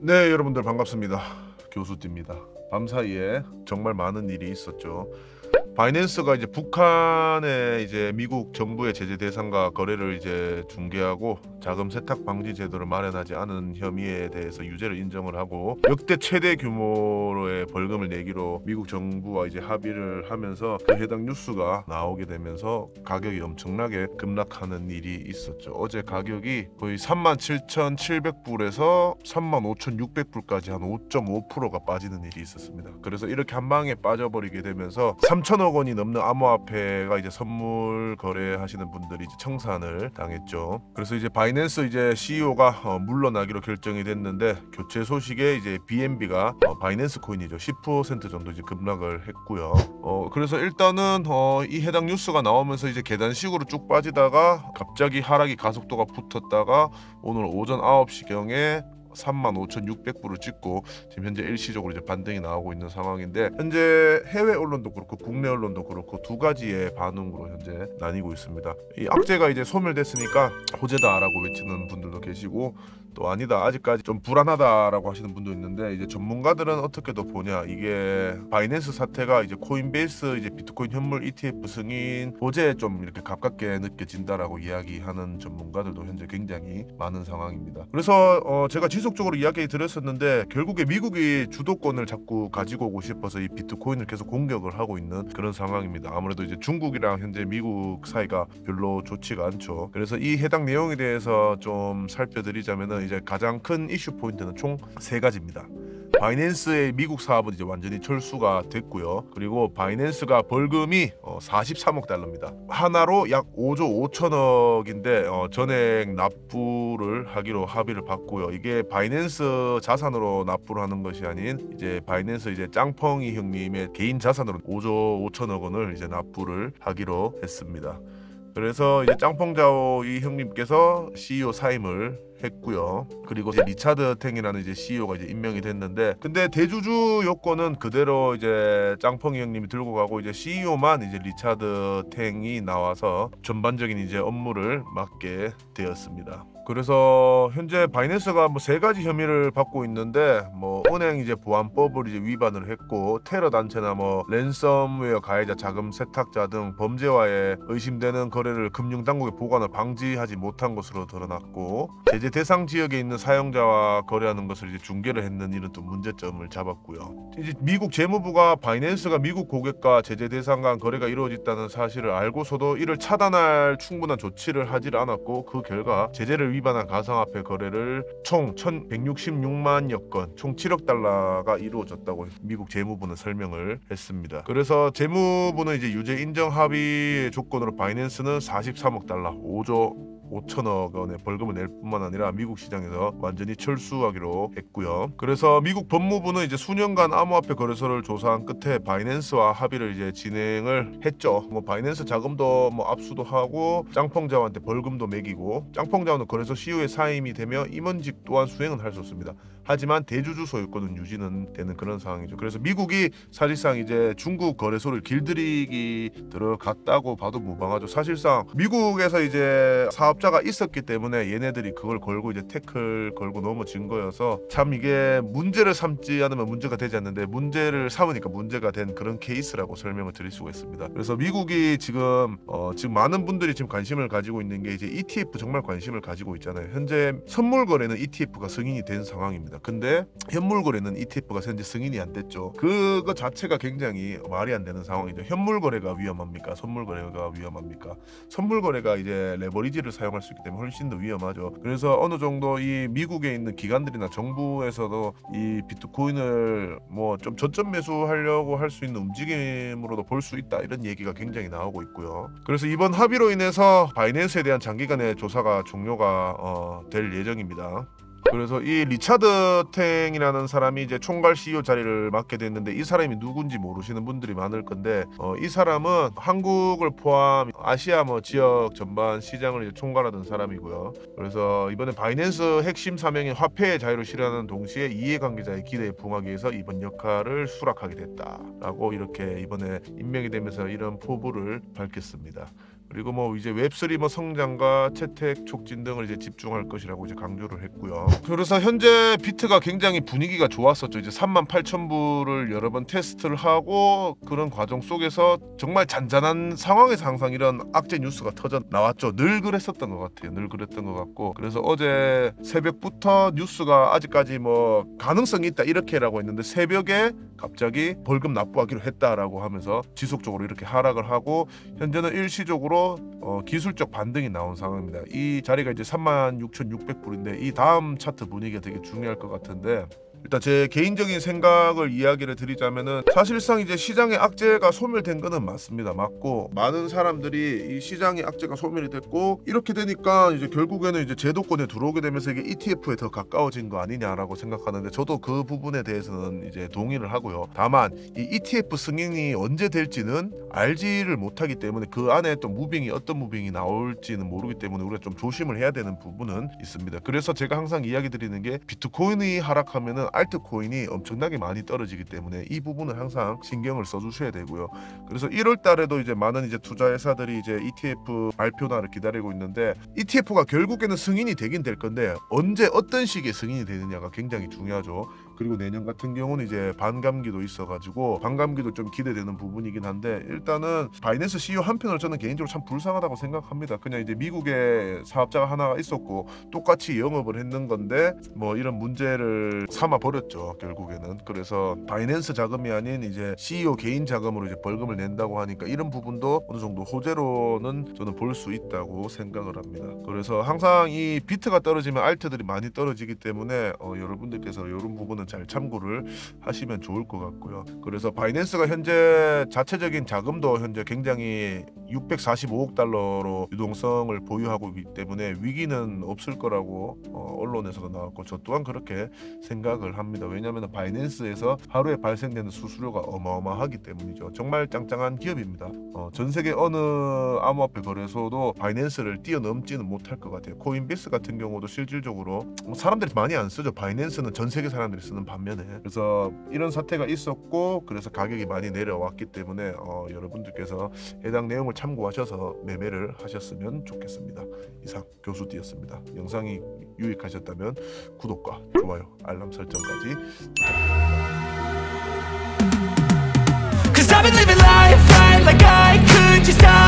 네, 여러분들 반갑습니다. 교수띠입니다. 밤사이에 정말 많은 일이 있었죠. 바이낸스가 이제 북한의 이제 미국 정부의 제재 대상과 거래를 이제 중개하고 자금 세탁 방지 제도를 마련하지 않은 혐의에 대해서 유죄를 인정을 하고 역대 최대 규모의 벌금을 내기로 미국 정부와 이제 합의를 하면서 그 해당 뉴스가 나오게 되면서 가격이 엄청나게 급락하는 일이 있었죠. 어제 가격이 거의 37,700불에서 35,600불까지 한 5.5%가 빠지는 일이 있었습니다. 그래서 이렇게 한 방에 빠져버리게 되면서 3천억 원이 넘는 암호화폐가 이제 선물 거래하시는 분들이 이제 청산을 당했죠. 그래서 이제 바이낸스 이제 CEO가 물러나기로 결정이 됐는데 교체 소식에 이제 BNB가 바이낸스 코인이죠 10% 정도 이제 급락을 했고요. 그래서 일단은 이 해당 뉴스가 나오면서 이제 계단식으로 쭉 빠지다가 갑자기 하락이 가속도가 붙었다가 오늘 오전 9시경에 35,600불을 찍고 지금 현재 일시적으로 이제 반등이 나오고 있는 상황인데 현재 해외 언론도 그렇고 국내 언론도 그렇고 두 가지의 반응으로 현재 나뉘고 있습니다. 이 악재가 이제 소멸됐으니까 호재다라고 외치는 분들도 계시고 또 아니다 아직까지 좀 불안하다라고 하시는 분도 있는데 이제 전문가들은 어떻게 더 보냐 이게 바이낸스 사태가 이제 코인베이스 이제 비트코인 현물 ETF 승인 호재에 좀 이렇게 가깝게 느껴진다라고 이야기하는 전문가들도 현재 굉장히 많은 상황입니다. 그래서 제가 지속적으로 이야기 드렸었는데 결국에 미국이 주도권을 자꾸 가지고 오고 싶어서 이 비트코인을 계속 공격을 하고 있는 그런 상황입니다. 아무래도 이제 중국이랑 현재 미국 사이가 별로 좋지가 않죠. 그래서 이 해당 내용에 대해서 좀 살펴드리자면은 이제 가장 큰 이슈 포인트는 총 세 가지입니다. 바이낸스의 미국 사업은 이제 완전히 철수가 됐고요. 그리고 바이낸스가 벌금이 43억 달러입니다. 하나로 약 5조 5천억인데 전액 납부를 하기로 합의를 봤고요. 이게 바이낸스 자산으로 납부를 하는 것이 아닌 이제 바이낸스 이제 짱펑이 형님의 개인 자산으로 5조 5천억 원을 이제 납부를 하기로 했습니다. 그래서 이제 짱펑자오 이 형님께서 CEO 사임을 했고요. 그리고 이제 리차드 탱이라는 이제 CEO가 이제 임명이 됐는데 근데 대주주 요건은 그대로 이제 짱펑이 형님이 들고 가고 이제 CEO만 이제 리차드 탱이 나와서 전반적인 이제 업무를 맡게 되었습니다. 그래서 현재 바이낸스가 뭐 세 가지 혐의를 받고 있는데 뭐 은행 이제 보안법을 이제 위반을 했고 테러 단체나 뭐 랜섬웨어 가해자, 자금 세탁자 등 범죄와의 의심되는 거래를 금융 당국의 보관을 방지하지 못한 것으로 드러났고 제재 대상 지역에 있는 사용자와 거래하는 것을 이제 중개를 했는 이런 또 문제점을 잡았고요. 이제 미국 재무부가 바이낸스가 미국 고객과 제재 대상 간 거래가 이루어졌다는 사실을 알고서도 이를 차단할 충분한 조치를 하질 않았고 그 결과 제재를 위반한 가상화폐 거래를 총 1,166만여 건, 총 7억 달러가 이루어졌다고 미국 재무부는 설명을 했습니다. 그래서 재무부는 이제 유죄 인정 합의 조건으로 바이낸스는 43억 달러, 5조 5천억 원의 벌금을 낼 뿐만 아니라 미국 시장에서 완전히 철수하기로 했고요. 그래서 미국 법무부는 이제 수년간 암호화폐 거래소를 조사한 끝에 바이낸스와 합의를 이제 진행을 했죠. 뭐 바이낸스 자금도 뭐 압수도 하고 짱펑자오한테 벌금도 매기고 짱펑자오는 거래소 CEO의 사임이 되며 임원직 또한 수행은 할 수 없습니다. 하지만 대주주 소유권은 유지는 되는 그런 상황이죠. 그래서 미국이 사실상 이제 중국 거래소를 길들이기 들어갔다고 봐도 무방하죠. 사실상 미국에서 이제 사업자가 있었기 때문에 얘네들이 그걸 걸고 이제 태클 걸고 넘어진 거여서 참 이게 문제를 삼지 않으면 문제가 되지 않는데 문제를 삼으니까 문제가 된 그런 케이스라고 설명을 드릴 수가 있습니다. 그래서 미국이 지금 많은 분들이 지금 관심을 가지고 있는 게 이제 ETF 정말 관심을 가지고 있잖아요. 현재 선물 거래는 ETF가 승인이 된 상황입니다. 근데 현물 거래는 ETF가 현재 승인이 안 됐죠. 그거 자체가 굉장히 말이 안 되는 상황이죠. 현물 거래가 위험합니까? 선물 거래가 위험합니까? 선물 거래가 이제 레버리지를 사용할 수 있기 때문에 훨씬 더 위험하죠. 그래서 어느 정도 이 미국에 있는 기관들이나 정부에서도 이 비트코인을 뭐 좀 저점 매수하려고 할 수 있는 움직임으로도 볼 수 있다 이런 얘기가 굉장히 나오고 있고요. 그래서 이번 합의로 인해서 바이낸스에 대한 장기간의 조사가 종료가 될 예정입니다. 그래서 이 리차드 탱이라는 사람이 이제 총괄 CEO 자리를 맡게 됐는데 이 사람이 누군지 모르시는 분들이 많을 건데 이 사람은 한국을 포함 아시아 뭐 지역 전반 시장을 이제 총괄하던 사람이고요. 그래서 이번에 바이낸스 핵심 사명인 화폐의 자유를 실현하는 동시에 이해관계자의 기대에 부응하기 위해서 이번 역할을 수락하게 됐다라고 이렇게 이번에 임명이 되면서 이런 포부를 밝혔습니다. 그리고 뭐 이제 웹3 뭐 성장과 채택 촉진 등을 이제 집중할 것이라고 이제 강조를 했고요. 그래서 현재 비트가 굉장히 분위기가 좋았었죠. 이제 38,000부를 여러 번 테스트를 하고 그런 과정 속에서 정말 잔잔한 상황에서 항상 이런 악재 뉴스가 터져 나왔죠. 늘 그랬었던 것 같아요. 늘 그랬던 것 같고, 그래서 어제 새벽부터 뉴스가 아직까지 뭐 가능성이 있다 이렇게라고 했는데 새벽에 갑자기 벌금 납부하기로 했다라고 하면서 지속적으로 이렇게 하락을 하고 현재는 일시적으로 기술적 반등이 나온 상황입니다. 이 자리가 이제 36,600불인데 이 다음 차트 분위기가 되게 중요할 것 같은데, 일단 제 개인적인 생각을 이야기를 드리자면은 사실상 이제 시장의 악재가 소멸된 거는 맞습니다. 맞고 많은 사람들이 이 시장의 악재가 소멸이 됐고 이렇게 되니까 이제 결국에는 이제 제도권에 들어오게 되면서 이게 ETF에 더 가까워진 거 아니냐라고 생각하는데, 저도 그 부분에 대해서는 이제 동의를 하고요. 다만 이 ETF 승인이 언제 될지는 알지를 못하기 때문에 그 안에 또 무빙이 어떤 무빙이 나올지는 모르기 때문에 우리가 좀 조심을 해야 되는 부분은 있습니다. 그래서 제가 항상 이야기 드리는 게 비트코인이 하락하면은 알트코인이 엄청나게 많이 떨어지기 때문에 이 부분은 항상 신경을 써주셔야 되고요. 그래서 1월 달에도 이제 많은 이제 투자회사들이 이제 ETF 발표나를 기다리고 있는데, ETF가 결국에는 승인이 되긴 될 건데 언제 어떤 시기에 승인이 되느냐가 굉장히 중요하죠. 그리고 내년 같은 경우는 이제 반감기도 있어가지고 반감기도 좀 기대되는 부분이긴 한데, 일단은 바이낸스 CEO 한편으로 저는 개인적으로 참 불쌍하다고 생각합니다. 그냥 이제 미국에 사업자가 하나가 있었고 똑같이 영업을 했는 건데 뭐 이런 문제를 삼아 버렸죠 결국에는. 그래서 바이낸스 자금이 아닌 이제 CEO 개인 자금으로 이제 벌금을 낸다고 하니까 이런 부분도 어느 정도 호재로는 저는 볼 수 있다고 생각을 합니다. 그래서 항상 이 비트가 떨어지면 알트들이 많이 떨어지기 때문에 여러분들께서 이런 부분은 잘 참고를 하시면 좋을 것 같고요. 그래서 바이낸스가 현재 자체적인 자금도 현재 굉장히 645억 달러로 유동성을 보유하고 있기 때문에 위기는 없을 거라고 언론에서도 나왔고 저 또한 그렇게 생각을 합니다. 왜냐하면 바이낸스에서 하루에 발생되는 수수료가 어마어마하기 때문이죠. 정말 짱짱한 기업입니다. 전 세계 어느 암호화폐 거래소도 바이낸스를 뛰어넘지는 못할 것 같아요. 코인베이스 같은 경우도 실질적으로 사람들이 많이 안 쓰죠. 바이낸스는 전 세계 사람들이 쓰는 반면에. 그래서 이런 사태가 있었고 그래서 가격이 많이 내려왔기 때문에 여러분들께서 해당 내용을 참고하셔서 매매를 하셨으면 좋겠습니다. 이상 교수띠였습니다. 영상이 유익하셨다면 구독과 좋아요, 알람 설정까지 부탁드립니다.